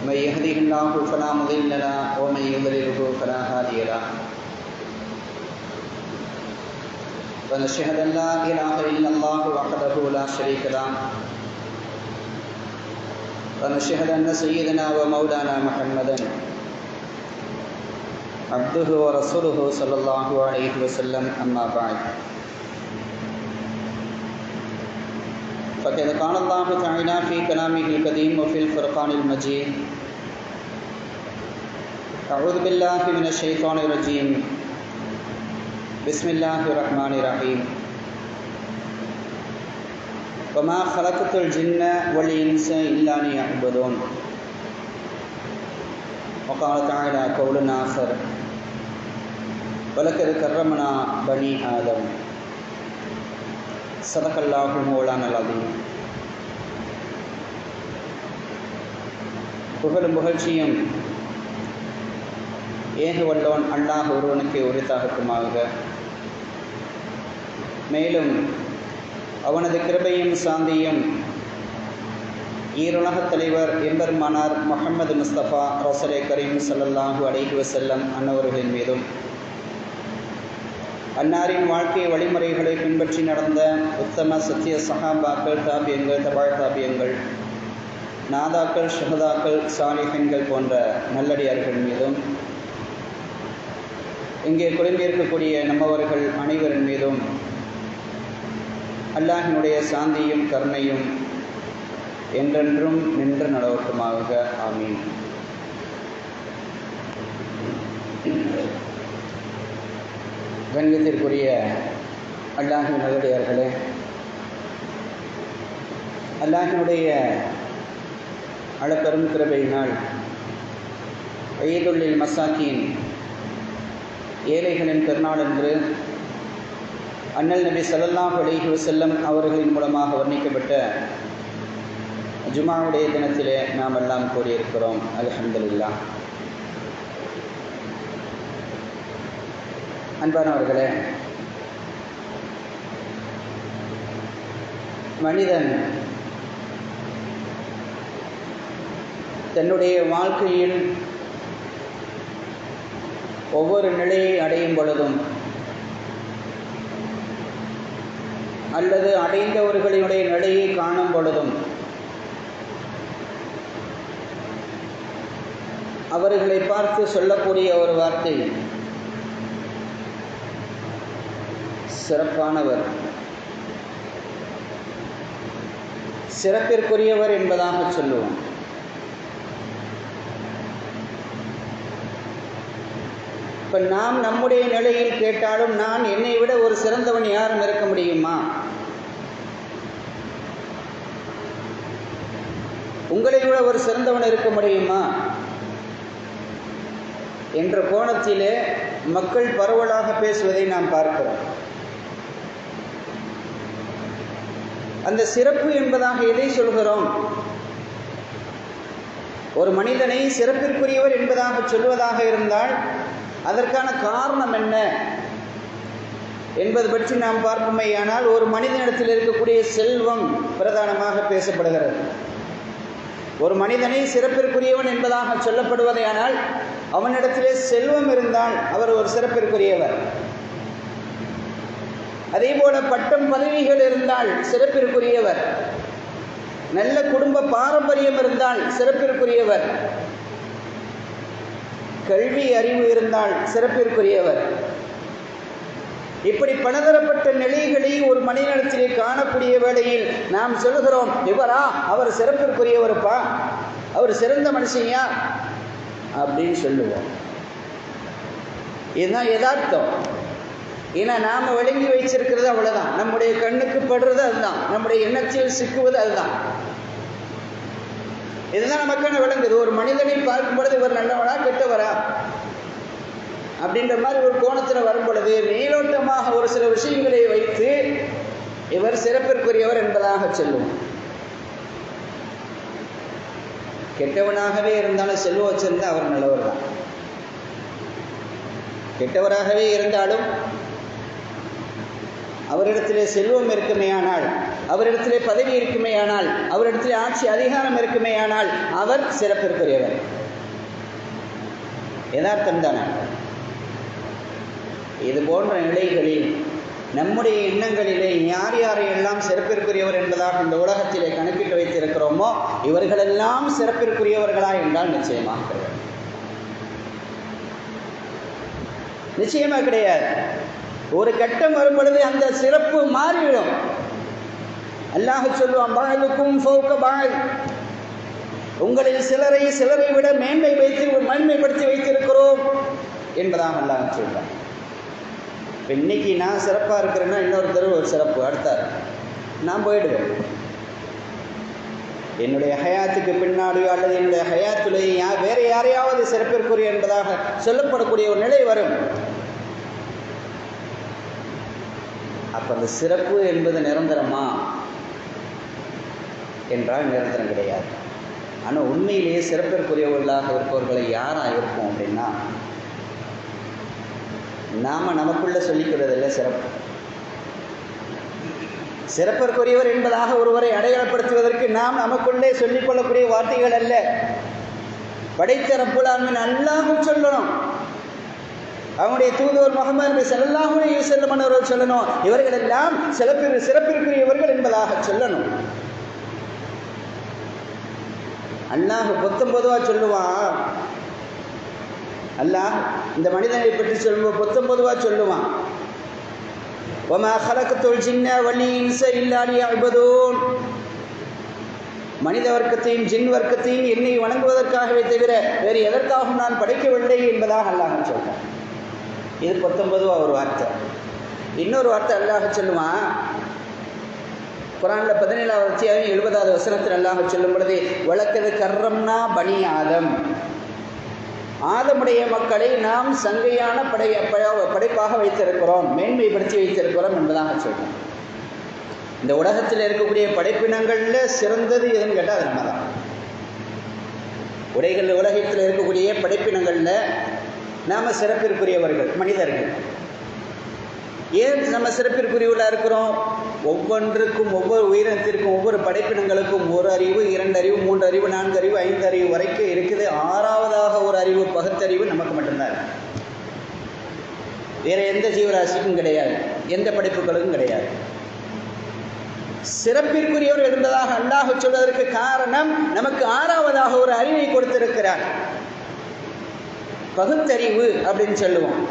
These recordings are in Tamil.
من يهده الله فلا مضل له ومن يضلله فلا هادي له ونشهد أن لا إله إلا الله وحده لا شريك له ونشهد أن سيدنا ومولانا محمدا عبده ورسوله صلى الله عليه وسلم أما بعد فقد قال الله تعالى في كلامه القديم وفي الفرقان المجيد أعوذ بالله من الشيطان الرجيم بسم الله الرحمن الرحيم وما خلقت الجن والإنس إلا ليعبدون وقال تعالى قولا آخر ولقد كرمنا بني آدم صدق الله مولانا العظيم. புகழும் புகழ்ச்சியும் ஏக வல்லவன் அல்லாஹ் ஒருவனுக்கு உரித்தாகட்டுமாக. மேலும் அவனது கிருபையும் சாந்தியும் ஈருலகத் தலைவர் எம்பெருமானார் முஹம்மது முஸ்தபா ரசூலே கரீம் ஸல்லல்லாஹு அலைஹி வஸல்லம் அன்னவர்களின் மீதும், அன்னாரின் வாழ்க்கை வழிமுறைகளை பின்பற்றி நடந்த உத்தம சத்திய சஹாபாக்கள், தாபியங்கள், தபாய் தாபியங்கள், நாதாக்கள், ஷஹதாக்கள், சாலிஹீன்கள் போன்ற நல்லடியார்கள் மீதும், இங்கே குழும்பியிருக்கக்கூடிய நம்மவர்கள் அனைவரின் மீதும் அல்லாஹினுடைய சாந்தியும் கருணையும் என்றென்றும் நின்று நடவட்டுமாக. ஆமீன். கண்ணியத்திற்குரிய அல்லாஹின் நல்லடியார்களே, அல்லாஹினுடைய அளப்பெரும் கிருபையினால் ஈதுல் மசாக்கீன் ஏழைகளின் பெருநாள் என்று அண்ணல் நபி ஸல்லல்லாஹு அலைஹி வஸல்லம் அவர்களின் மூலமாக வர்ணிக்கப்பட்ட ஜுமாவுடைய தினத்திலே நாம் எல்லாம் கூறியிருக்கிறோம். அல்ஹம்துலில்லாஹ். அன்பானவர்களே, மனிதன் தன்னுடைய வாழ்க்கையில் ஒவ்வொரு நிலையை அடையும் பொழுதும் அல்லது அடைந்தவர்களுடைய நிலையை காணும் பொழுதும் அவர்களை பார்த்து சொல்லக்கூடிய ஒரு வார்த்தை சிறப்பானவர், சிறப்பிற்குரியவர் என்பதாக சொல்லுவோம். இப்போ நாம் நம்முடைய நிலையில் கேட்டாலும், நான் என்னை விட ஒரு சிறந்தவன் யாரும் இருக்க முடியுமா? உங்களை விட ஒரு சிறந்தவன் இருக்க முடியுமா என்ற கோணத்திலே மக்கள் பரவலாக பேசுவதை நாம் பார்க்கிறோம். அந்த சிறப்பு என்பதாக எதை சொல்கிறோம்? ஒரு மனிதனை சிறப்பிற்குரியவர் என்பதாக சொல்வதாக இருந்தால் அதற்கான காரணம் என்ன என்பது பற்றி நாம் பார்ப்போமேயானால், ஒரு மனிதனிடத்தில் இருக்கக்கூடிய செல்வம் பிரதானமாக பேசப்படுகிறது. ஒரு மனிதனை சிறப்பிற்குரியவன் என்பதாக சொல்லப்படுவதையானால் அவனிடத்திலே செல்வம் இருந்தால் அவர் ஒரு சிறப்பிற்குரியவர். அதே போல பட்டம் பதவிகள் இருந்தால் சிறப்பிற்குரியவர். நல்ல குடும்ப பாரம்பரியம் இருந்தால் சிறப்பிற்குரியவர். கல்வி அறிவு இருந்தால் சிறப்பிற்குரியவர். இப்படி பலதரப்பட்ட நிலைகளை ஒரு மனிதனிடத்திலே காணக்கூடிய வேளையில் நாம் சொல்கிறோம், இவரா அவர் சிறப்பிற்குரியவருப்பா, அவர் சிறந்த மனுஷன்யா அப்படின்னு சொல்லுவோம். இதுதான் யதார்த்தம். ஏன்னா நாம் விளங்கி வச்சிருக்கிறது அவ்வளோதான். நம்முடைய கண்ணுக்கு படுறது அதுதான், நம்முடைய எண்ணத்தில் சிக்குவது அதுதான். இதுதான் நமக்கான விளங்குது. ஒரு மனிதனை பார்க்கும் பொழுது இவர் நல்லவரா கெட்டவரா அப்படின்ற மாதிரி ஒரு கோணத்தில் வரும் பொழுது மேலோட்டமாக ஒரு சில விஷயங்களை வைத்து இவர் சிறப்பிற்குரியவர் என்பதாக சொல்லுவோம். கெட்டவனாகவே இருந்தாலும் செல்வம் வச்சிருந்தால் அவர் நல்லவர் தான். கெட்டவராகவே இருந்தாலும் அவரிடத்திலே செல்வம் இருக்குமேயானால் அவரிடத்திலே பதவி இருக்குமேயானால், அவரிடத்திலே ஆட்சி அதிகாரம் இருக்குமேயானால் அவர் சிறப்பிற்குரியவர். யதார்த்தம் தானே? இது போன்ற நிலைகளில் நம்முடைய எண்ணங்களிலே யார் யாரையெல்லாம் சிறப்பிற்குரியவர் என்பதாக இந்த உலகத்திலே கணக்கிட்டு வைத்திருக்கிறோமோ இவர்களெல்லாம் சிறப்பிற்குரியவர்களா என்றால் நிச்சயமாக கிடையாது. நிச்சயமாக கிடையாது. ஒரு கட்டம் வரும் பொழுது அந்த சிறப்பு மாறிவிடும். அல்லாஹ் சொல்லுவான், பாலுக்கும் ஃபௌக பால், உங்களில் சிலரை விட மேன்மைப்படுத்தி வைத்திருக்கிறோம் என்பதாக அல்லாஹ் சொல்றான். இன்னைக்கு நான் சிறப்பாக இருக்கிறேன்னா இன்னொருத்தர் ஒரு சிறப்பு அடுத்தார், நான் போயிடுவேன். என்னுடைய ஹயாத்துக்கு பின்னாடியோ அல்லது என்னுடைய ஹயாத்துலேயே வேற யாரையாவது சிறப்பிற்குரிய என்பதாக சொல்லப்படக்கூடிய ஒரு நிலை வரும். அப்ப அந்த சிறப்பு என்பது நிரந்தரமா என்றால் நிரந்தரம் கிடையாது. ஆனால் உண்மையிலேயே சிறப்பிற்குரியவர்களாக இருப்பவர்களை யாராக இருப்போம் அப்படின்னா, நாம நமக்குள்ள சொல்லிக்கிறதில்லை சிறப்பு. சிறப்பிற்குரியவர் என்பதாக ஒருவரை அடையாளப்படுத்துவதற்கு நாம் நமக்குள்ளே சொல்லிக்கொள்ளக்கூடிய வார்த்தைகள் அல்ல. படைத்த ரப்புல் ஆலமீன் அல்லாஹ் சொல்லணும், அவனுடைய தூதுவர் முஹம்மது ஸல்லல்லாஹு அலைஹி வஸல்லம் அவர்கள் சொல்லணும், இவர்கள் எல்லாம் சிறப்பிற்குரியவர்கள் என்பதாக சொல்லணும். அல்லாஹ் 19வா சொல்லுவான். அல்லாஹ் இந்த மனிதனை பற்றி சொல்லுவோம் 19வா சொல்லுவான், வமா ஹலகத்துல் ஜின்ன வல் இன்ஸ இல்லா லியஅ்புதூன், மனித வர்க்கத்தையும் ஜின் வர்க்கத்தையும் என்னை வணங்குவதற்காகவே தவிர வேறு எதற்காகவும் நான் படைக்கவில்லை என்பதாக அல்லாஹ் சொல்றான். இது 19வா ஒரு வார்த்தை. இன்னொரு வார்த்தை அல்லாஹ் சொல்லுவான் குர்ஆன்ல 17வது அத்தியாயம் 70வது வசனத்தில் அல்லாஹ் சொல்லும் பொழுது, வலக்கது கர்ரம்னா பனி ஆதம், ஆதமுடைய மக்களை நாம் சங்கையான படைப்பாக வைத்திருக்கிறோம், மேன்மைப்படுத்தி வைத்திருக்கிறோம் என்பதாக சொல்றோம். இந்த உலகத்தில் இருக்கக்கூடிய படைப்பினங்கள்ல சிறந்தது எதுன்னு கேட்டால் அது நம்ம தான். உலகத்தில் இருக்கக்கூடிய படைப்பினங்கள்ல நாம சிறப்பிற்குரியவர்கள் மனிதர்கள். ஏன் நம்ம சிறப்பிற்குரியவர்களாக இருக்கிறோம்? ஒவ்வொன்றுக்கும், ஒவ்வொரு உயிரினத்திற்கும், ஒவ்வொரு படைப்பினங்களுக்கும் 1 அறிவு, 2 அறிவு, 3 அறிவு, 4 அறிவு, 5 அறிவு வரைக்கும் இருக்குது. 6வதாக ஒரு அறிவு, பகுத்தறிவு நமக்கு மட்டும்தான் இருக்கு. வேற எந்த ஜீவராசிக்கும் கிடையாது, எந்த படைப்புகளுக்கும் கிடையாது. சிறப்பிற்குரியவர் என்பதாக அல்லாஹ் சொல்வதற்கு காரணம், நமக்கு 6வதாக ஒரு அறிவை கொடுத்திருக்கிறார், பகுத்தறிவு அப்படின்னு சொல்லுவோம்.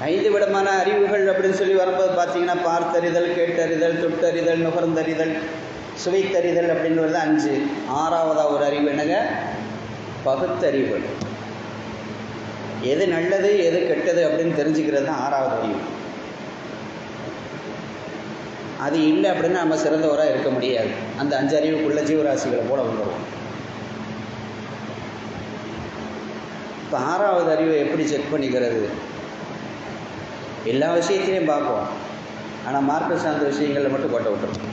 5 விதமான அறிவுகள் அப்படின்னு சொல்லி வரும்போது பார்த்தீங்கன்னா, பார்த்தறிதல், கேட்டறிதல், தொட்டறிதல், நுகர்ந்தறிதல், சுவைத்தறிதல் அப்படின்னு வருது 5. 6வதாக ஒரு அறிவு என்னங்க? பகுத்தறிவு. எது நல்லது எது கெட்டது அப்படின்னு தெரிஞ்சுக்கிறது தான் 6வது அறிவு. அது இல்லை அப்படின்னா நம்ம சிறந்தவராக இருக்க முடியாது. அந்த 5 அறிவுக்குள்ள ஜீவராசிகளை போல வந்துடுவோம். இப்போ 6வது அறிவை எப்படி செக் பண்ணிக்கிறது? எல்லா விஷயத்திலையும் பார்ப்போம், ஆனால் மார்க்க சார்ந்த விஷயங்களில் மட்டும் கோட்டை விட்டுரும்.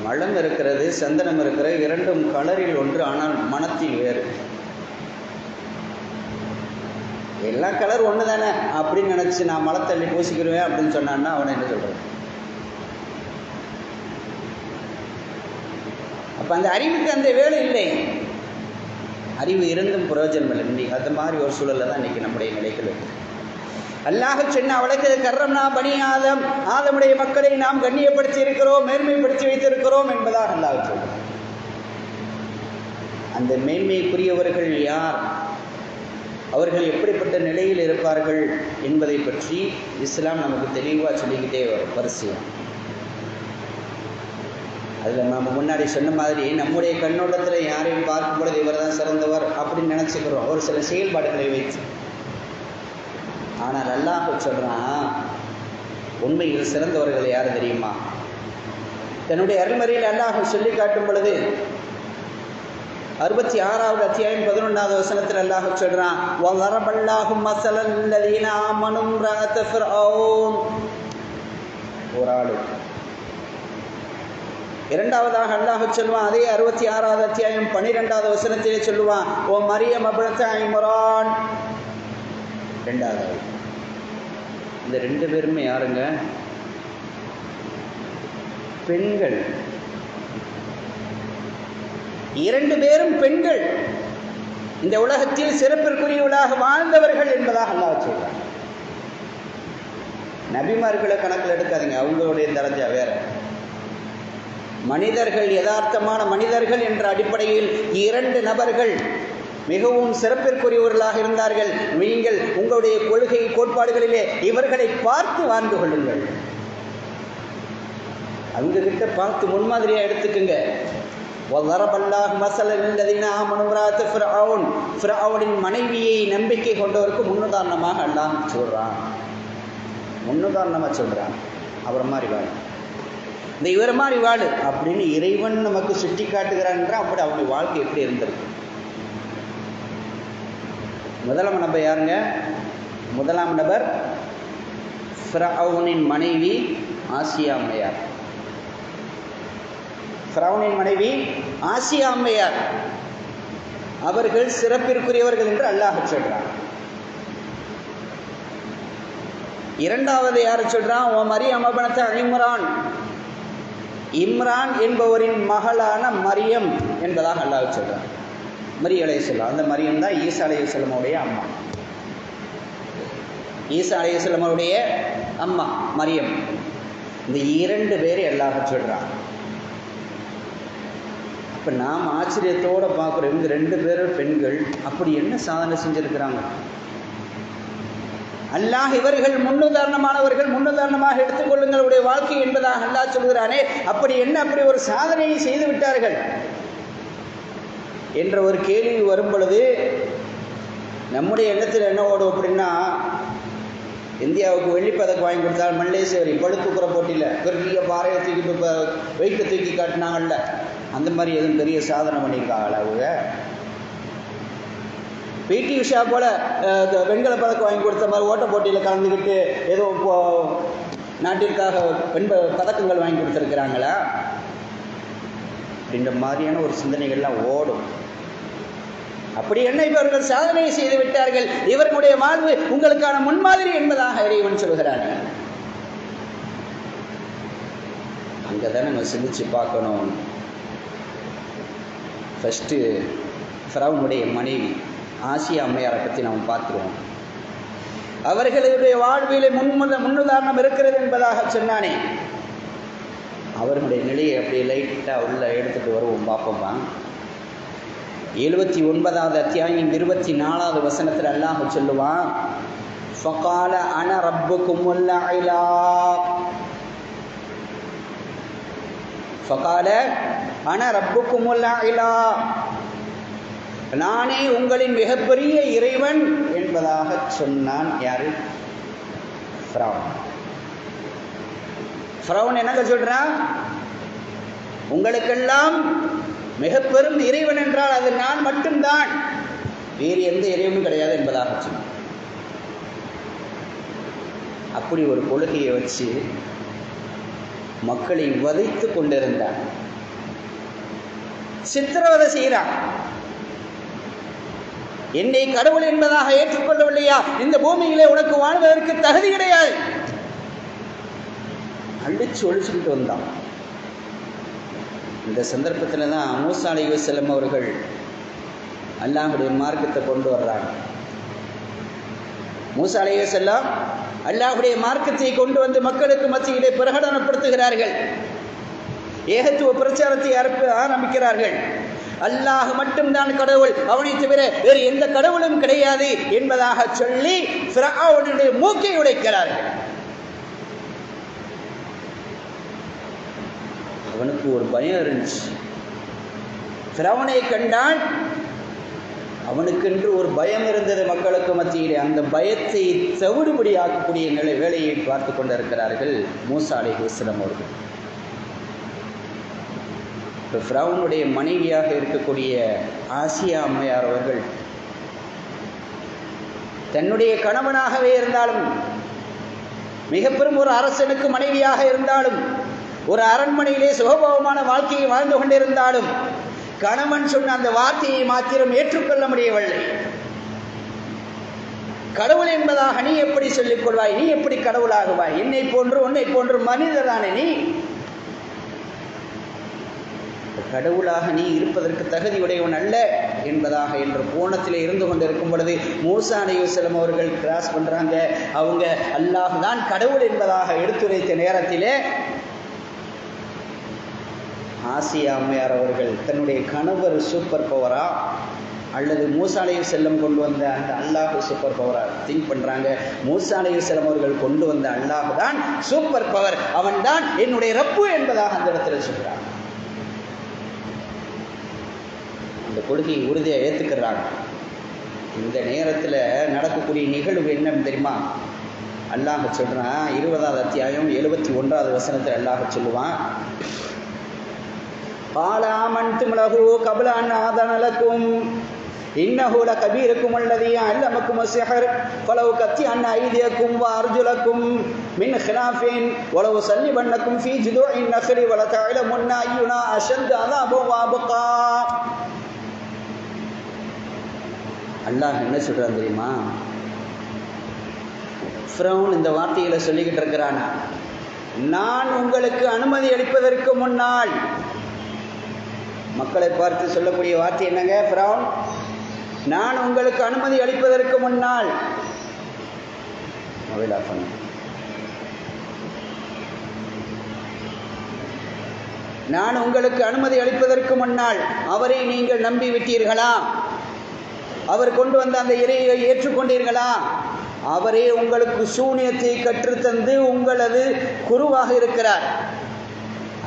மலம் இருக்கிறது, சந்தனம் இருக்கிறது, 2ம் கலரில் ஒன்று, ஆனால் மனத்தில் வேறு. எல்லா கலர் ஒன்று தானே அப்படின்னு நினச்சி நான் மலத்தள்ளி பூசிக்கிடுவேன் அப்படின்னு சொன்னான்னா அவனை என்ன சொல்கிறது? அப்போ அந்த அறிவுக்கு அந்த வேலை இல்லை. அறிவு இருந்தும் பிரயோஜனம் இல்லை. இன்னைக்கு அது மாதிரி ஒரு சூழலில் தான் இன்றைக்கி நம்முடைய நிலைகள் இருக்குது. அல்லாஹ் சொன்ன அவளுக்கு கர்ரம்னா பனி ஆதம், ஆதமுடைய மக்களை நாம் கண்ணியப்படுத்தி இருக்கிறோம், மேன்மைப்படுத்தி வைத்திருக்கிறோம் என்பதாக அல்லாஹ் சொல்றார். அந்த மேன்மைக்குரியவர்கள் யார், அவர்கள் எப்படிப்பட்ட நிலையில் இருப்பார்கள் என்பதை பற்றி இஸ்லாம் நமக்கு தெளிவாக சொல்லிக்கிட்டே வரும் வரிசையாக. அதில் நம்ம முன்னாடி சொன்ன மாதிரி நம்முடைய கண்ணோட்டத்தில் யாரையும் பார்க்கும் பொழுது இவர் தான் சிறந்தவர் அப்படின்னு நினச்சிக்கிறோம் ஒரு சில செயல்பாடுகளை வைத்து. ஆனால் அல்லாஹ் சொல்கிறான், உண்மையில் சிறந்தவர்கள் யார் தெரியுமா? தன்னுடைய அருள்மறையில் அல்லாஹ் சொல்லி காட்டும் பொழுது 66வது அத்தியாயம் 11வது வசனத்தில் அல்லாஹ் சொல்றான், வலரபல்லாஹு மஸலல் லதீன ஆமனு ரஅத ஃபிர்அவுன், ஒரு ஆளு. இரண்டாவதாக அல்லாஹ் சொல்லுவான், அதே 66வது அத்தியாயம் 12வது வசனத்திலே சொல்லுவான், ஓ மரியம் இப்னத் இம்ரான், இரண்டாவது. இந்த 2 பேருமே யாருங்க? பெண்கள். 2 பேரும் பெண்கள். இந்த உலகத்தில் சிறப்பிற்குரியவர்களாக வாழ்ந்தவர்கள் என்பதாக அல்லாஹ் சொல்றார். நபிமார்களை கணக்கில் எடுக்காதீங்க, அவங்களுடைய தரஜா வேற. மனிதர்கள், யதார்த்தமான மனிதர்கள் என்ற அடிப்படையில் 2 நபர்கள் மிகவும் சிறப்பிற்குரியவர்களாக இருந்தார்கள். நீங்கள் உங்களுடைய கொள்கை கோட்பாடுகளிலே இவர்களை பார்த்து வாழ்ந்து கொள்ளுங்கள். அவங்க கிட்ட பார்த்து முன்மாதிரியா எடுத்துக்குங்க. மனைவியை நம்பிக்கை கொண்டவருக்கு முன்னுதாரணமாக அல்லாஹ் சொல்றான். முன்னுதாரணமா சொல்றான், அவர் மாதிரி வாழு, இந்த இவர் மாதிரி வாழு அப்படின்னு இறைவன் நமக்கு சுட்டி காட்டுகிறான். அப்படி அவருடைய வாழ்க்கை எப்படி இருந்திருக்கு? முதலாம் நபர் யாருங்க? முதலாம் நபர் ஃபிரௌனின் மனைவி ஆசியா அம்மையார். ஃபிரௌனின் மனைவி ஆசியா அம்மையார் அவர்கள் சிறப்பிற்குரியவர்கள் என்று அல்லாஹ் சொல்றான். இரண்டாவது யாரை சொல்றான்? ஓ மரியம் இப்னத் இம்ரான். இம்ரான் என்பவரின் மகளான மரியம் என்பதாக அல்லாஹ் சொல்றான். மரியம் அலைஹிஸ்ஸலாம், அந்த மரியம் தான் ஈசா அலைஹிஸ்ஸலாமுடைய அம்மா. ஈசா அலைஹிஸ்ஸலாமுடைய அம்மா மரியம். இந்த 2 பேரை அல்லாஹ் சொல்றான். இப்போ நாம் ஆச்சரியத்தோடு பார்க்குறோம், இவங்க 2 பேரும் பெண்கள், அப்படி என்ன சாதனை செஞ்சிருக்கிறாங்க? அல்லாஹ் இவர்கள் முன்னுதாரணமானவர்கள், முன்னுதாரணமாக எடுத்துக்கொள்ளுங்கள் உடைய வாழ்க்கை என்பதாக அல்லாஹ் சொல்கிறானே, அப்படி என்ன அப்படி ஒரு சாதனையை செய்து விட்டார்கள் என்ற ஒரு கேள்வி வரும் பொழுது நம்முடைய எண்ணத்தில் என்ன ஓடும் அப்படின்னா, இந்தியாவுக்கு வெள்ளிப்பதக்கம் வாங்கி கொடுத்தால் மல்லேஸ்வரி பழுத்துக்குற போட்டியில் பெரிய பாறையை தூக்கிட்டு வெயிட்டை தூக்கி காட்டினாங்கல்ல, அந்த மாதிரி எதுவும் பெரிய சாதனை பண்ணியிருக்காங்களா அவங்க? பிடி உஷா போல வெண்கல பதக்கம் வாங்கி கொடுத்த மாதிரி ஓட்ட போட்டியில் கலந்துக்கிட்டு ஏதோ நாட்டிற்காக பதக்கங்கள் வாங்கி கொடுத்துருக்குறாங்களா அப்படின்ற மாதிரியான ஒரு சிந்தனைகள்லாம் ஓடும். அப்படி என்ன இவர்கள் சாதனையை செய்து விட்டார்கள், இவர்களுடைய வாழ்வு உங்களுக்கான முன்மாதிரி என்பதாக இறைவன் சொல்கிறார். அங்கதான் நம்ம சிந்திச்சு பார்க்கணும். ஃபர்ஸ்ட் ஃபிரௌனுடைய மனைவி ஆசியா அம்மையாரை பற்றி நாம் பார்த்துருவோம். அவர்களுடைய வாழ்விலே முன்னுதாரணம் இருக்கிறது என்பதாக சொன்னானே, அவர்களுடைய நிலையை அப்படியே லைட்டாக உள்ள எடுத்துட்டு வருவோம், பார்ப்போமா. 79வது அத்தியாயம் 24வது வசனத்தில் அல்லாஹ் சொல்லுவான், ஃபகால அன ரப்புக்குமுல் அலா. ஃபகால அன ரப்புக்குமுல் அலா, நானே உங்களின் மிகப்பெரிய இறைவன் என்பதாக சொன்னான். யாரு? ஃபிரௌன். ஃபிரௌன் என்னங்க சொல்றான்? உங்களுக்கெல்லாம் மிக பெரும் இறைவன் என்றால் அது நான் மட்டும்தான், வேறு எந்த இறைவனும் கிடையாது என்பதாக சொன்னான். அப்படி ஒரு கொள்கையை வச்சு மக்களை வதைத்து கொண்டிருந்தான், சித்திரவதை செய்கிறான். என்னை கடவுள் என்பதாக ஏற்றுக்கொள்ளவில்லையா, இந்த பூமியிலே உனக்கு வாழ்வதற்கு தகுதி கிடையாது, அடிச்சு ஒழிச்சுக்கிட்டு வந்தான். இந்த சந்தர்ப்பத்தில் தான் மூசா அலைஹிஸ்ஸலாம் அவர்கள் அல்லாஹ்வுடைய மார்க்கத்தை கொண்டு வர்றாங்க. மூசா அலைஹிஸ்ஸலாம் அல்லாஹ்வுடைய மார்க்கத்தை கொண்டு வந்து மக்களுக்கு மத்தியிலே பிரகடனப்படுத்துகிறார்கள். ஏகத்துவ பிரச்சாரத்தை ஆரம்பிக்கிறார்கள். அல்லாஹ் மட்டும்தான் கடவுள், அவனை தவிர வேறு எந்த கடவுளும் கிடையாது என்பதாக சொல்லி ஃபிரௌனுடைய மூக்கை உடைக்கிறார்கள். அவனுக்கு ஒரு பயம் இருந்துச்சு. ஃபிரௌனை கண்டால் அவனுக்கென்று ஒரு பயம் இருந்தது மக்களுக்கு மத்தியிலே. அந்த பயத்தை தவிடுபடி ஆக்கக்கூடிய வேலையை பார்த்து கொண்டிருக்கிறார்கள் மூசா அலைஹிஸ்ஸலாம் அவர்கள். இப்போ ஃபிரௌனுடைய மனைவியாக இருக்கக்கூடிய ஆசியா அம்மையார் அவர்கள் தன்னுடைய கணவனாகவே இருந்தாலும், மிக பெரும் ஒரு அரசனுக்கு மனைவியாக இருந்தாலும், ஒரு அரண்மனையிலே சுகபோகமான வாழ்க்கையை வாழ்ந்து கொண்டிருந்தாலும், கணவன் சொன்ன அந்த வார்த்தையை மாத்திரம் ஏற்றுக்கொள்ள முடியவில்லை. கடவுள் என்பதாக நீ எப்படி சொல்லிக் கொள்வாய்? நீ எப்படி கடவுளாகுவாய்? என்னை போன்று உன்னை போன்று மனிதரானே நீ. கடவுளாக நீ இருப்பதற்கு தகுதியுடையவன் அல்ல என்பதாக என்ற கோணத்தில் இருந்து கொண்டிருக்கும் பொழுது மூசா அலைஹிஸ்ஸலாம் அவர்கள் கிராஸ் பண்றாங்க. அவங்க அல்லாஹ் தான் கடவுள் என்பதாக எடுத்துரைத்த நேரத்திலே ஆசியா அம்மையார் அவர்கள் தன்னுடைய கணவர் சூப்பர் பவரா அல்லது மூசா அலைஹிஸ்ஸலாம் கொண்டு வந்த அந்த அல்லாஹ் சூப்பர் பவரா திங்க் பண்றாங்க. மூசா அலைஹிஸ்ஸலாம் அவர்கள் கொண்டு வந்த அல்லாஹ் தான் சூப்பர் பவர், அவன் தான் என்னுடைய ரப்பு என்பதாக அந்த இடத்துல சொல்றாங்க. அந்த கொள்கையை உறுதியாக ஏற்றுக்கிறாங்க. இந்த நேரத்தில் நடக்கக்கூடிய நிகழ்வு என்னன்னு தெரியுமா? அல்லாஹ் சொல்றான், 20வது அத்தியாயம் 71வது வசனத்தில் அல்லாஹ் சொல்லுவான், قال آمنتم له قبل أن آذن لكم إنه لكبيركم الذي علمكم السحر فلو قطعن أيديكم وأرجلكم من خلاف ولأصلبنكم في جذوع النخل ولتعلمن أينا أشد عذابا وأبقى. அல்லாஹ் என்ன சொல்றான் தெரியுமா? ஃபிரௌன் இந்த வார்த்தைகளை சொல்லிக்கிட்டு இருக்கிறானா, நான் உங்களுக்கு அனுமதி அளிப்பதற்கு முன்னால். மக்களை பார்த்து சொல்லக்கூடிய வார்த்தை என்னங்க? ஃபிரௌன், நான் உங்களுக்கு அனுமதி அளிப்பதற்கு முன்னால். மொபைல் ஆஃப் பண்ணு. நான் உங்களுக்கு அனுமதி அளிப்பதற்கு முன்னால் அவரை நீங்கள் நம்பி விட்டீர்களா? அவர் கொண்டு வந்த அந்த இறையை ஏற்றுக்கொண்டீர்களா? அவரே உங்களுக்கு சூனியத்தை கற்றுத்தந்து உங்களது குருவாக இருக்கிறார்.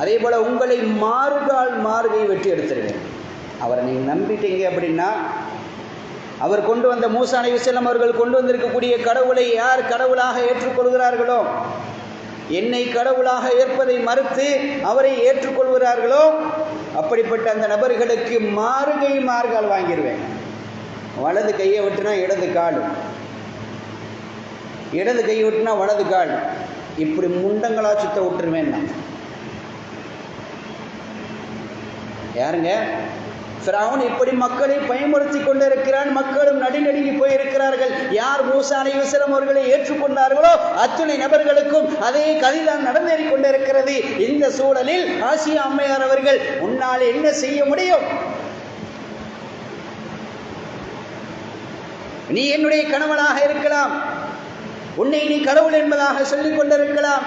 அதே போல உங்களை மாறுகை வெட்டி எடுத்துருவேன். அவரை நீங்கள் நம்பிட்டீங்க அப்படின்னா, அவர் கொண்டு வந்த மூசா அலைஹிஸ்ஸலாம் அவர்கள் கொண்டு வந்திருக்கக்கூடிய கடவுளை யார் கடவுளாக ஏற்றுக்கொள்கிறார்களோ, என்னை கடவுளாக ஏற்பதை மறுத்து அவரை ஏற்றுக்கொள்கிறார்களோ, அப்படிப்பட்ட அந்த நபர்களுக்கு மாறுகால் வாங்கிடுவேன். வலது கையை விட்டுனா இடது கால், இடது கையை விட்டுனா வலது கால், இப்படி முண்டங்களா சுத்த விட்டுருவேன் நான். யாருங்க? ஃபிரௌன் இப்படி மக்களை பயமுறுத்தி கொண்டிருக்கிறான். மக்களும் நடுநடுங்கி போயிருக்கிறார்கள். யார் மூசா அலைஹிஸ்ஸலாம் அவர்களை ஏற்றுக்கொண்டார்களோ அத்துணை நபர்களுக்கும் அதே கதிதான் நடந்தேறி கொண்டிருக்கிறது. இந்த சூழலில் ஆசியா அம்மையார் அவர்கள் உன்னால் என்ன செய்ய முடியும்? நீ என்னுடைய கணவனாக இருக்கலாம், உன்னை நீ கடவுள் என்பதாக சொல்லிக் கொண்டிருக்கலாம்,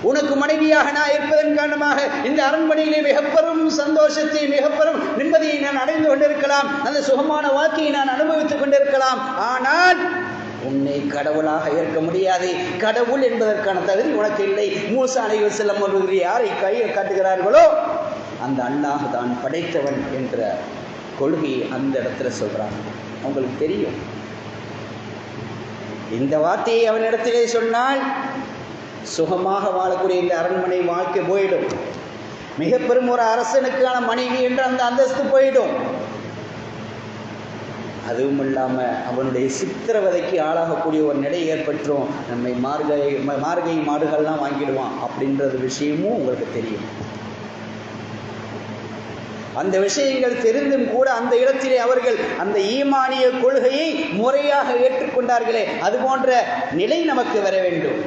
உனக்கு மனைவியாக நான் இருப்பதன் காரணமாக இந்த அரண்மனையிலே மிகப்பெரும் சந்தோஷத்தை மிகப்பெரும் நிம்மதியை நான் அடைந்து கொண்டிருக்கலாம், அந்த சுகமான வாழ்க்கையை நான் அனுபவித்துக் கொண்டிருக்கலாம். ஆனால் உன்னை கடவுளாக ஏற்க முடியாது. கடவுள் என்பதற்கான தகுதி உனக்கு இல்லை. மூசா அலைஹிஸ்ஸலாம் அவர்கள் யாரை கையை காட்டுகிறார்களோ அந்த அல்லாஹ் தான் படைத்தவன் என்ற கொள்கையை அந்த இடத்துல சொல்றாங்க. அவங்களுக்கு தெரியும். இந்த வார்த்தையை அவனிடத்திலே சொன்னால் சுகமாக வாழக்கூடிய இந்த அரண்மனை வாழ்க்கை போயிடும். மிக பெரும் ஒரு அரசனுக்கான மனைவி என்ற அந்த அந்தஸ்து போயிடும். அதுவும் இல்லாமல் அவனுடைய சித்திரவதைக்கு ஆளாகக்கூடிய ஒரு நிலை ஏற்பட்டுரும். நம்மை மார்கை மாடுகள்லாம் வாங்கிடுவான் அப்படின்றது விஷயமும் உங்களுக்கு தெரியும். அந்த விஷயங்கள் தெரிந்தும் கூட அந்த இடத்திலே அவர்கள் அந்த ஈமானிய கொள்கையை முறையாக ஏற்றுக்கொண்டார்களே, அது போன்ற நிலை நமக்கு வர வேண்டும்.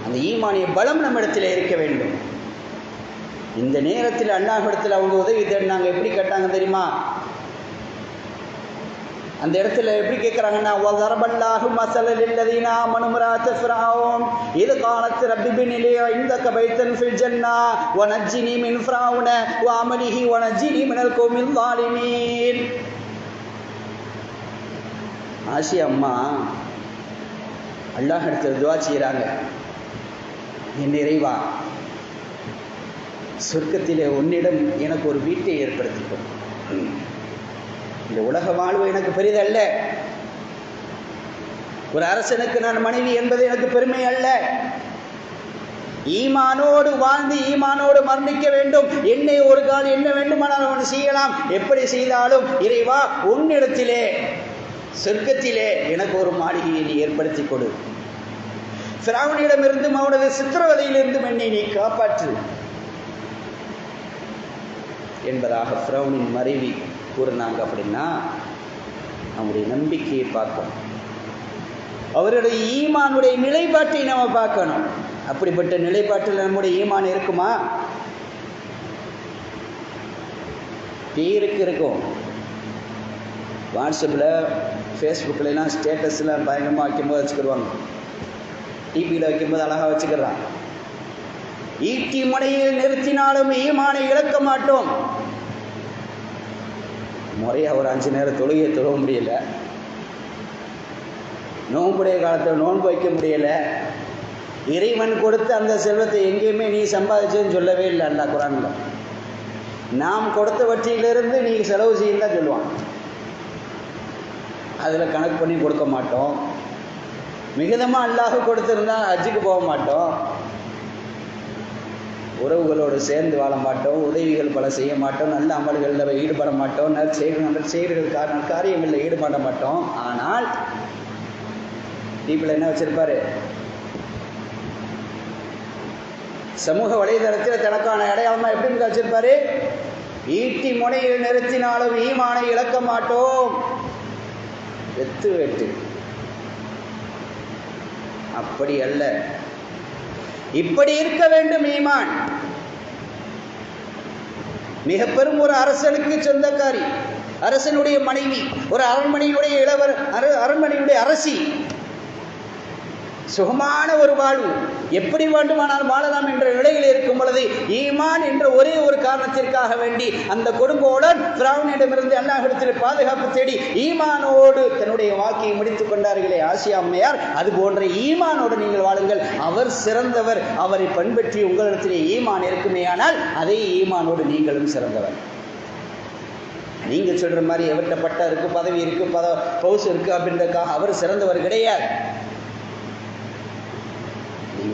அந்த ஈமானிய பலம் நம்ம இடத்துல இருக்க வேண்டும். இந்த நேரத்தில் அல்லாஹ்விடத்தில் அவங்க உதவி தேடினாங்க. எப்படி கேட்டாங்க தெரியுமா? அந்த இடத்துல எப்படி கேட்குறாங்கன்னா, வதரபல்லாஹு மஸலல் லல்லதீன ஆமனு இம்ராஅத ஃபிரௌன் இத காலத் ரப்பி பினி லி இந்தக பைத்தன் ஃபில் ஜன்னா வனஜ்ஜினி மின் ஃபிரௌன வஅமலிஹி வனஜ்ஜினி மினல் கௌமில் ஸாலிமீன். ஆசியா அம்மா அல்லாஹ் இடத்துல துஆ செய்றாங்க, என் இறைவா, சொர்க்கத்திலே உன்னிடம் எனக்கு ஒரு வீட்டை ஏற்படுத்திக்கொள். இந்த உலக வாழ்வு எனக்கு பெரிதல்ல. ஒரு அரசனுக்கு நான் மனைவி என்பது எனக்கு பெருமை அல்ல. ஈமானோடு வாழ்ந்து ஈமானோடு மரணிக்க வேண்டும். என்னை ஒரு கால் என்ன வேண்டுமானால் அவன் செய்யலாம். எப்படி செய்தாலும் இறைவா, உன்னிடத்திலே சொர்க்கத்திலே எனக்கு ஒரு மாளிகையை நீ ஏற்படுத்தி கொடு. ஃபிரௌனிடமிருந்தும் அவனது சித்திரவதையிலிருந்தும் என்னை நீ காப்பாற்று என்பதாக ஃபிரௌனின் மனைவி கூறினாங்க. அப்படின்னா நம்முடைய நம்பிக்கையை பார்க்கணும், அவருடைய ஈமானுடைய நிலைப்பாட்டை நம்ம பார்க்கணும். அப்படிப்பட்ட நிலைப்பாட்டில் நம்முடைய ஈமான் இருக்குமா? பேருக்கு இருக்கும். வாட்ஸ்அப்பில் ஃபேஸ்புக்கில்லாம் ஸ்டேட்டஸ்லாம் பயங்கரமாக வைக்கும்போது வச்சுக்கிடுவாங்க, டிபியில் வைக்கும்போது அழகாக வச்சுக்கிறான். ஈட்டி முனையில் நிறுத்தினாலும் ஈமானை இழக்க மாட்டோம். முறையாக ஒரு 5 நேரம் தொழுகை தொழ முடியலை, நோன்புடைய காலத்தில் நோன்பு வைக்க முடியலை. இறைவன் கொடுத்த அந்த செல்வத்தை எங்கேயுமே நீ சம்பாதிச்சேன்னு சொல்லவே இல்லை அல்லாஹ் குர்ஆனில். நாம் கொடுத்த வட்டியிலிருந்து நீ செலவு செய்யும் தான் சொல்லுவான். அதில் கணக்கு பண்ணி கொடுக்க மாட்டோம். மிகுதமாக அல்லாஹ் கொடுத்துருந்தா ஹஜ்ஜுக்கு போக மாட்டோம், உறவுகளோடு சேர்ந்து வாழ மாட்டோம், உதவிகள் பல செய்ய மாட்டோம், நல்ல அமல்களில் ஈடுபட மாட்டோம், நற்செயல்கள் காரியங்களில் ஈடுபட மாட்டோம். ஆனால் டீப்பில் என்ன வச்சிருப்பாரு? சமூக வலைதளத்தில் தனக்கான அடையாளமாக எப்படி வச்சிருப்பாரு? ஈட்டி முனையில் நிறுத்தினாலும் ஈமானை இழக்க மாட்டோம். வெத்து வெட்டு. அப்படி அல்ல, இப்படி இருக்க வேண்டும் ஈமான். மிக பெரும் ஒரு அரசனுக்கு சொந்தக்காரி, அரசனுடைய மனைவி, ஒரு அரண்மனையுடைய அரண்மனையுடைய அரசி, சுகமான ஒரு வாழ்வு, எப்படி வேண்டுமானால் வாழலாம் என்ற நிலையில் இருக்கும் பொழுது ஈமான் என்ற ஒரே ஒரு காரணத்திற்காக வேண்டி அந்த கொடுங்கோடன் ஃபிரௌனிடமிருந்து அல்லாஹ்விடத்தில் பாதுகாப்பு தேடி ஈமானோடு தன்னுடைய வாழ்க்கையை முடித்துக் கொண்டார்களே ஆசியா அம்மையார், அது போன்ற ஈமானோடு நீங்கள் வாழுங்கள். அவர் சிறந்தவர், அவரை பண்பற்றி உங்களிடத்திலே ஈமான் இருக்குமேயானால் அதே ஈமானோடு நீங்களும் சிறந்தவர். நீங்க சொல்ற மாதிரி எவர்கிட்ட பட்டம் இருக்கு, பதவி இருக்கு, பவுஸ் இருக்கு அப்படின்றதுக்காக அவர் சிறந்தவர் கிடையாது.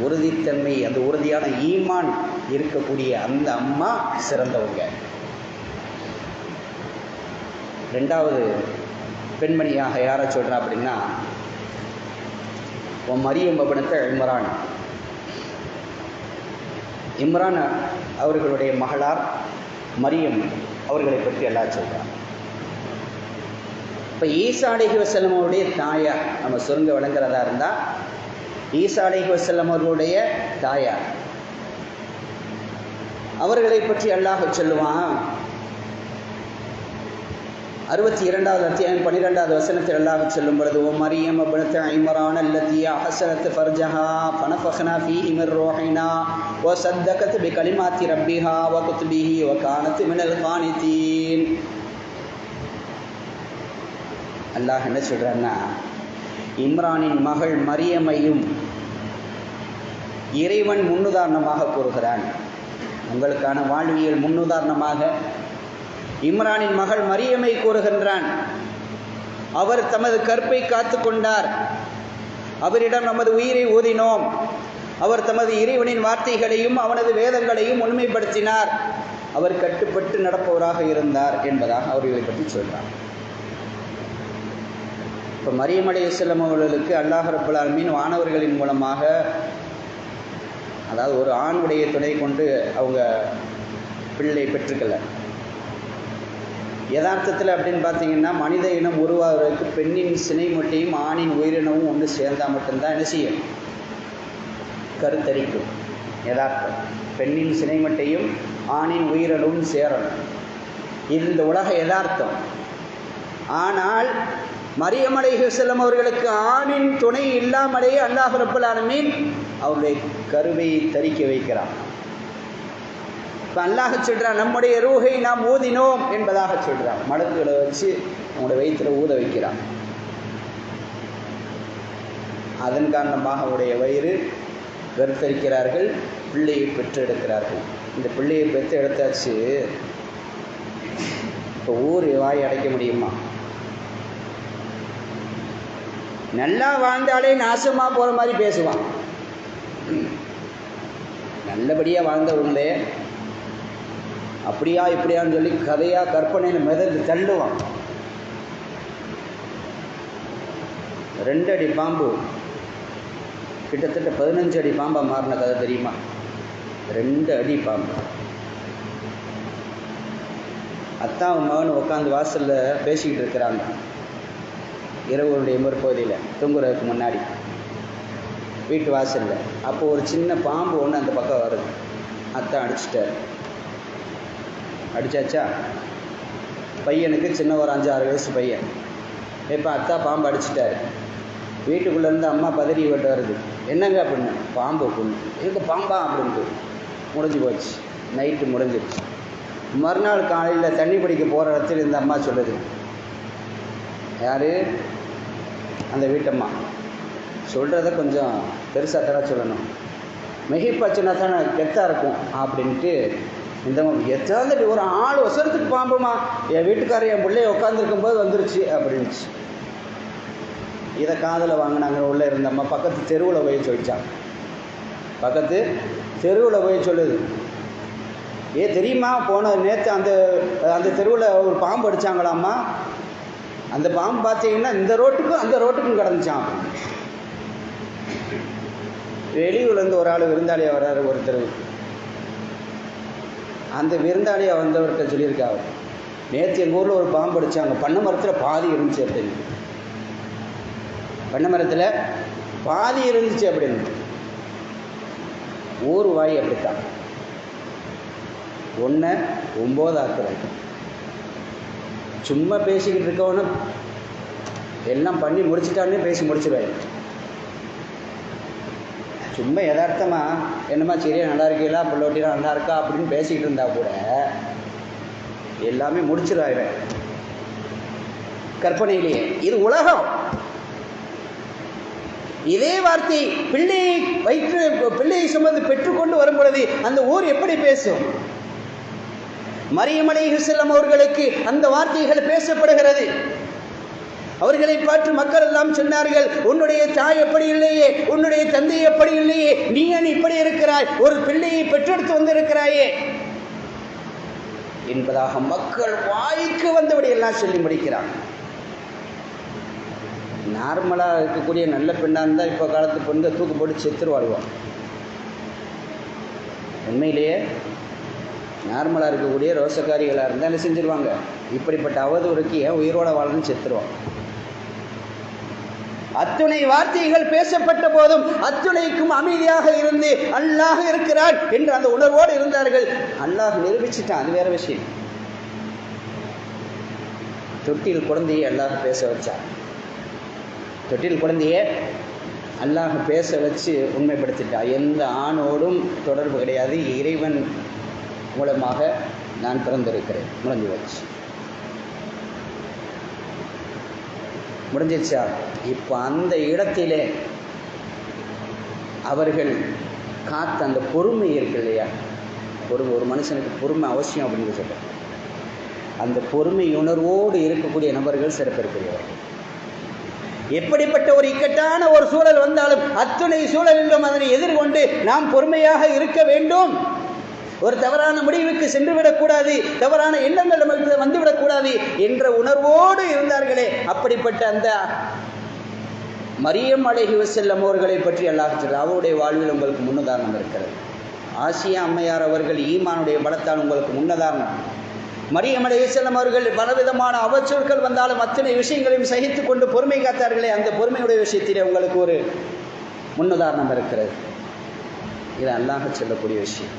உறுதித்தன்மை, அந்த உறுதியான ஈமான் இருக்கக்கூடிய அந்த அம்மா சிறந்தவங்க. 2வது பெண்மணியாக யாரை சொல்றா அப்படின்னா, மரியம் இப்னத் இம்ரான். இம்ரான் அவர்களுடைய மகளார் மரியம் அவர்களை பற்றி எல்லாம் சொல்றார். இப்போ ஈசா அலைஹிவஸல்லம் அவருடைய தாயார் நம்ம சுருங்க விளங்குறதா இருந்தால், ஈசா அலைஹிவஸல்லம் அவர்களுடைய தாயார், அவர்களை பற்றி அல்லாஹ் சொல்லுவான். 62வது அத்தியாயம் 12வது வசனத்தில் அல்லாஹ் சொல்லும் பொழுது, மரியம் இப்னத் இம்ரான் அல்லதி அஹ்ஸனத் ஃபர்ஜஹா ஃபனஃபக்னா ஃபீஹி மின் ரூஹினா வஸத்தகத் பிகலிமாத்தி ரப்பிஹா வகுதுபிஹி வகானத் மினல் கானிதீன். அல்லாஹ் என்ன சொல்றான்னா, இம்ரானின் மகள் மரியமையும் இறைவன் முன்னுதாரணமாக கூறுகிறான். உங்களுக்கான வாழ்வியல் முன்னுதாரணமாக இம்ரானின் மகள் மரியமை கூறுகின்றான். அவர் தமது கற்பை காத்து கொண்டார், அவரிடம் நமது உயிரை ஊதினோம், அவர் தமது இறைவனின் வார்த்தைகளையும் அவனது வேதங்களையும் உண்மைப்படுத்தினார், அவர் கட்டுப்பட்டு நடப்பவராக இருந்தார் என்பதாக அவர்களை பற்றி சொல்றார். இப்போ மரியம் அலைஹிஸ்ஸலாம் அவர்களுக்கு அல்லாஹ் ரப்பல் ஆலமீன் வானவர்களின் மூலமாக, அதாவது ஒரு ஆணுடைய துணை கொண்டு அவங்க பிள்ளை பெற்றுக்கல. யதார்த்தத்தில் அப்படின்னு பார்த்தீங்கன்னா, மனித இனம் உருவாகிறதுக்கு பெண்ணின் சினை மொட்டையும் ஆணின் உயிரினமும் ஒன்று சேர்ந்தால் மட்டும்தான் என்ன செய்யும்? கருத்தரிக்கும். யதார்த்தம். பெண்ணின் சினை மட்டையும் ஆணின் உயிரினமும் சேரணும். இது இந்த உலக யதார்த்தம். ஆனால் மரியம் அலைஹிஸ்ஸலாம் அவர்களுக்கு ஆணின் துணை இல்லாமலேயே அல்லாஹ் ரப்பல் ஆலமீன் அவருடைய கருவை தரிக்க வைக்கிறான். இப்போ அல்லாஹ் சொல்றான், நம்முடைய ரூஹை நாம் ஊதினோம் என்பதாக சொல்றான். மடக்குகளை வச்சு அவங்களுடைய வயிற்றுல ஊத வைக்கிறான். அதன் காரணமாக அவருடைய வயிறு கருத்தரிக்கிறார்கள், பிள்ளையை பெற்று எடுக்கிறார்கள். இந்த பிள்ளையை பெற்று எடுத்தாச்சு, இப்போ ஊர் வாய் அடைக்க முடியுமா? நல்லா வாழ்ந்தாலே நாசமாக போகிற மாதிரி பேசுவான். நல்லபடியாக வாழ்ந்தவங்களே அப்படியா இப்படியான்னு சொல்லி கதையாக கற்பனையில் மிதந்து தள்ளுவான். 2 அடி பாம்பு கிட்டத்தட்ட 15 அடி பாம்பாக மாறின கதை தெரியுமா? 2 அடி பாம்பு. அத்தாவும் மகன் உட்காந்து வாசலில் பேசிக்கிட்டு இருக்கிறாங்க. இரவுடைய முற்பகுதியில் தூங்குறதுக்கு முன்னாடி வீட்டு வாசலில். அப்போது ஒரு சின்ன பாம்பு ஒன்று அந்த பக்கம் வருது. அத்தான் அடிச்சிட்டார். அடித்தாச்சா, பையனுக்கு சின்ன ஒரு 5-6 வயசு பையன். இப்போ அத்தா பாம்பு அடிச்சிட்டார். வீட்டுக்குள்ளேருந்து அம்மா பதறி விட்டு வருது. என்னங்க அப்படின்னு. பாம்பு பொண்ணு. எங்கே பாம்பா அப்படின்ட்டு. முடிஞ்சு போச்சு. நைட்டு முடிஞ்சிடுச்சு. மறுநாள் காலையில் தண்ணி பிடிக்க போகிற இடத்துல இந்த அம்மா சொல்லுது. யார்? அந்த வீட்டம்மா. சொல்கிறத கொஞ்சம் பெருசாக தர சொல்லணும். மிகைப்பச்சுனா தானே கெத்தாக இருக்கும் அப்படின்ட்டு இந்த எத்தாந்துட்டு ஒரு ஆள் ஒசரத்துக்கு பாம்புமா, என் வீட்டுக்காரர் என் பிள்ளைய உட்காந்துருக்கும்போது வந்துருச்சு அப்படின்ச்சு. இதை காதில் வாங்கினாங்க. உள்ளே இருந்தம்மா பக்கத்து தெருவில் போய் சொல்லிச்சான். பக்கத்து தெருவில் போய் சொல்லுது. தெரியுமா, போன நேற்று அந்த தெருவில் ஒரு பாம்பு அடித்தாங்களாம்மா. அந்த பாம்பு பார்த்தீங்கன்னா இந்த ரோட்டுக்கும் அந்த ரோட்டுக்கும் கிடந்துச்சான். வெளியூர்லேருந்து ஒரு ஆள் விருந்தாளியாக வர்றாரு ஒரு தெருவுக்கு. அந்த விருந்தாளியாக வந்தவர்கிட்ட சொல்லியிருக்காரு, நேற்று எங்கள் ஊரில் ஒரு பாம்பு அடித்தாங்க, பண்ணை மரத்தில் பாதி இருந்துச்சு அப்படின்னு. பண்ணை மரத்தில் பாதி இருந்துச்சு அப்படின்னு. ஊர் வாய் அப்படித்தான். 1 9 ஆக்குறாங்க. சும்மா பேசிக்கிட்டு இருக்கவனு எல்லாம் பண்ணி முடிச்சுட்டானே பேசி முடிச்சுடுவாங்க. சும்மா யதார்த்தமாக என்னம்மா சரியா நல்லா இருக்கீங்களா, பிள்ளோட்டிலாம் நல்லா இருக்கா அப்படின்னு பேசிக்கிட்டு இருந்தால் கூட எல்லாமே முடிச்சிடுவாங்க கற்பனையிலேயே. இது உலகம். இதே வார்த்தை பிள்ளையை சுமந்து பெற்றுக்கொண்டு வரும் பொழுது அந்த ஊர் எப்படி பேசும்? மரியம் அலைஹிஸ்ஸலாம் அவர்களுக்கு அந்த வார்த்தைகள் பேசப்படுகிறது. அவர்களை பார்த்து மக்கள் எல்லாம் சொன்னார்கள், உன்னுடைய தாய் எப்படி இல்லையே, உன்னுடைய தந்தை எப்படி இல்லையே, நீ ஏன் இப்படி இருக்கிறாய், ஒரு பிள்ளையை பெற்றெடுத்து வந்திருக்கிறாயே என்பதாக மக்கள் வாய்க்கு வந்தபடி எல்லாம் சொல்லி முடிக்கிறான். நார்மலாக இருக்கக்கூடிய நல்ல பெண்ணாக இருந்தால் இப்போ காலத்து பொண்ணு தூக்கு போட்டு செத்துரு வாழ்வான். உண்மையிலேயே நார்மலாக இருக்கக்கூடிய ரோசக்காரிகளாக இருந்தால் என்ன செஞ்சிருவாங்க, இப்படிப்பட்ட அவதூறுக்கு ஏன் உயிரோட வாழணும்னு செத்துருவான். அத்துணை வார்த்தைகள் பேசப்பட்ட போதும் அத்துணைக்கும் அமைதியாக இருந்து அல்லாஹ் இருக்கிறான் என்று அந்த உணர்வோடு இருந்தார்கள். அல்லாஹ் நிரூபிச்சுட்டான், அது வேற விஷயம். தொட்டில் குழந்தையை அல்லாஹ் பேச வச்சான். தொட்டில் குழந்தையை அல்லாஹ் பேச வச்சு உண்மைப்படுத்திட்டான். எந்த ஆணோடும் தொடர்பு கிடையாது, இறைவன் மூலமாக நான் பிறந்திருக்கிறேன். முடிஞ்சு வச்சு முடிஞ்சிச்சா? இப்போ அந்த இடத்திலே அவர்கள் காத்த அந்த பொறுமை இருக்கு இல்லையா, ஒரு மனுஷனுக்கு பொறுமை அவசியம் அப்படின்னு சொல்ல, அந்த பொறுமை உணர்வோடு இருக்கக்கூடிய நபர்கள் சிறப்பிருக்கிறவர்கள். எப்படிப்பட்ட ஒரு இக்கட்டான ஒரு சூழல் வந்தாலும் அத்துணை சூழலிலும் அதனை எதிர்கொண்டு நாம் பொறுமையாக இருக்க வேண்டும். ஒரு தவறான முடிவுக்கு சென்றுவிடக்கூடாது, தவறான எண்ணங்கள் நமக்கு வந்துவிடக்கூடாது என்ற உணர்வோடு இருந்தார்களே. அப்படிப்பட்ட அந்த மரியம் அலைஹிஸ்ஸலாம் அவர்களை பற்றி அல்லாஹ் சொல்றார், அவருடைய வாழ்வில் உங்களுக்கு முன்னுதாரணம் இருக்கிறது. ஆசியா அம்மையார் அவர்கள் ஈமானுடைய பலத்தால் உங்களுக்கு முன்னுதாரணம். மரியம் அலைஹிஸ்ஸலாம் அவர்கள் பலவிதமான அவச்சொற்கள் வந்தாலும் அத்தனை விஷயங்களையும் சகித்துக் கொண்டு பொறுமை காத்தார்களே, அந்த பொறுமையுடைய விஷயத்திலே உங்களுக்கு ஒரு முன்னுதாரணம் இருக்கிறது. இது அல்லாஹ் சொல்லக்கூடிய விஷயம்.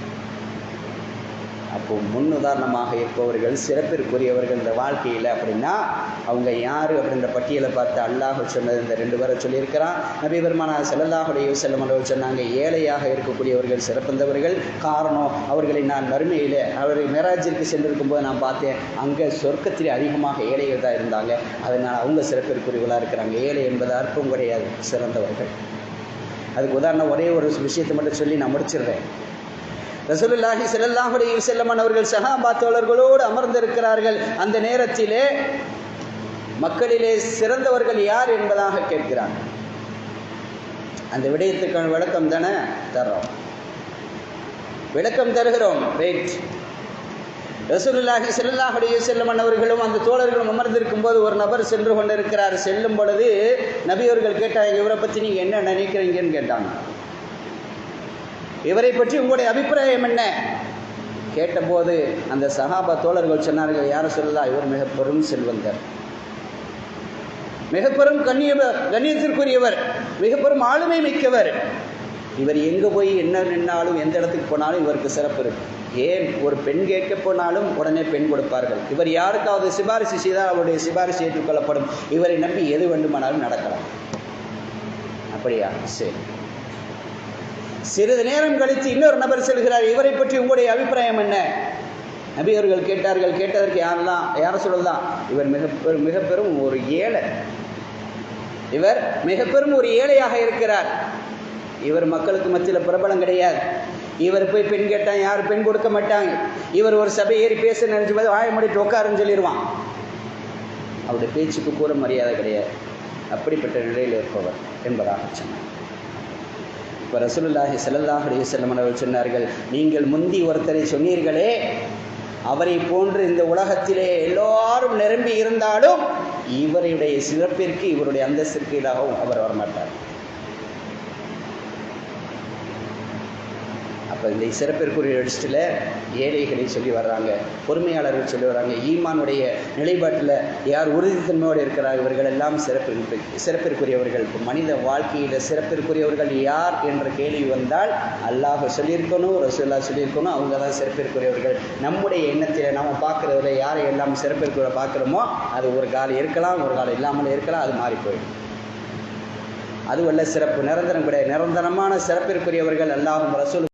அப்போ முன்னுதாரணமாக இருப்பவர்கள் சிறப்பிற்குரியவர்கள் இந்த வாழ்க்கையில் அப்படின்னா அவங்க யார் அப்படின்ற பட்டியலை பார்த்து அல்லாஹ் சொன்னது இந்த 2 பேரை சொல்லியிருக்கிறான். நபி பெருமானார் ஸல்லல்லாஹு அலைஹி வஸல்லம் அவர்கள் சொன்னாங்க, ஏழையாக இருக்கக்கூடியவர்கள் சிறப்பிந்தவர்கள். காரணம், அவர்களை நான் மறுமையில் அவர்கள் மேராஜிற்கு சென்றிருக்கும் போது நான் பார்த்தேன், அங்கே சொர்க்கத்திலே அதிகமாக ஏழைகள் தான் இருந்தாங்க. அதனால் அவங்க சிறப்பிற்குரியவர்களாக இருக்கிறாங்க. ஏழை என்பது அர்த்தம் கிடையாது, சிறந்தவர்கள். அதுக்கு உதாரணம் ஒரே ஒரு விஷயத்தை மட்டும் சொல்லி நான் முடிச்சிடுறேன். ரசூலுல்லாஹி ஸல்லல்லாஹு அலைஹி வஸல்லம் அவர்கள் சஹாபா தோழர்களோடு அமர்ந்திருக்கிறார்கள். அந்த நேரத்திலே மக்களிலே சிறந்தவர்கள் யார் என்பதாக கேட்கிறார். அந்த விடயத்துக்கான விளக்கம் தானே தர்றோம், விளக்கம் தருகிறோம். ரைட். ரசூலுல்லாஹி ஸல்லல்லாஹு அலைஹி வஸல்லம் அவர்களும் அந்த தோழர்களும் அமர்ந்திருக்கும் போது ஒரு நபர் சென்று கொண்டிருக்கிறார். செல்லும் பொழுது நபி அவர்கள் கேட்டாங்க, இவரை பற்றி நீங்கள் என்ன நினைக்கிறீங்கன்னு கேட்டாங்க. இவரை பற்றி உங்களுடைய அபிப்பிராயம் என்ன கேட்டபோது அந்த சஹாபா தோழர்கள் சொன்னார்கள், யார சொல்லலாம், இவர் மிக பெரும் செல்வந்தர், மிக பெரும் கண்ணியத்திற்குரியவர், மிக பெரும் ஆளுமை மிக்கவர். இவர் எங்கே போய் என்ன நின்னாலும் எந்த இடத்துக்கு போனாலும் இவருக்கு சிறப்பு இருக்கு. ஏன் ஒரு பெண் கேட்க போனாலும் உடனே பெண் கொடுப்பார்கள். இவர் யாருக்காவது சிபாரிசு செய்தால் அவருடைய சிபாரிசு ஏற்றுக்கொள்ளப்படும். இவரை நம்பி எது வேண்டுமானாலும் நடக்கலாம். அப்படியா? சரி. சிறிது நேரம் கழித்து இன்னொரு நபர் செல்கிறார். இவரை பற்றி உங்களுடைய அபிப்பிராயம் என்ன? நபி அவர்கள் கேட்டார்கள். கேட்டதற்கு யார சொல்லலாம், இவர் மிக பெரும் ஒரு ஏழை, இவர் மிக பெரும் ஒரு ஏழையாக இருக்கிறார். இவர் மக்களுக்கு மத்தியில் பிரபலம் கிடையாது. இவர் போய் பெண் கேட்டால் யாரும் பெண் கொடுக்க மாட்டாங்க. இவர் ஒரு சபை ஏறி பேச நினைச்சு போது வாய மூடிட்டு உட்காருன்னு சொல்லிடுவான். அவருடைய பேச்சுக்கு கூட மரியாதை கிடையாது. அப்படிப்பட்ட நிலையில் இருப்பவர் என்பதாக சொன்னார். இப்போ ரசூலுல்லாஹி ஸல்லல்லாஹு அலைஹி வஸல்லம் அவர்கள் சொன்னார்கள், நீங்கள் முந்தி ஒருத்தரை சொன்னீர்களே, அவரை போன்று இந்த உலகத்திலே எல்லாரும் நிரம்பி இருந்தாலும் இவருடைய சிறப்பிற்கு இவருடைய அந்தஸ்திற்கு இதாகவும் அவர் வரமாட்டார். அப்போ இந்த சிறப்பிற்குரிய லிஸ்ட்டில் ஏழைகளை சொல்லி வர்றாங்க, பொறுமையாளர்கள் சொல்லி வர்றாங்க. ஈமானுடைய நிலைப்பாட்டில் யார் உறுதித்தன்மையோடு இருக்கிறார், இவர்கள் எல்லாம் சிறப்பிற்குரியவர்கள். இப்போ மனித வாழ்க்கையில் சிறப்பிற்குரியவர்கள் யார் என்ற கேள்வி வந்தால் அல்லாஹ் சொல்லியிருக்கணும், ரசூலுல்லாஹ் சொல்லியிருக்கணும், அவங்க தான் சிறப்பிற்குரியவர்கள். நம்முடைய எண்ணத்தில் நாம் பார்க்குறதுல யாரை எல்லாம் சிறப்பிற்குரிய பார்க்குறோமோ அது ஒரு காலம் இருக்கலாம், ஒரு காலம் இல்லாமல் இருக்கலாம், அது மாறி போயிடும். அதுவல்ல சிறப்பு, நிரந்தரம் கிடையாது. நிரந்தரமான சிறப்பிற்குரியவர்கள் அல்லாஹ்வும் ரசூலும்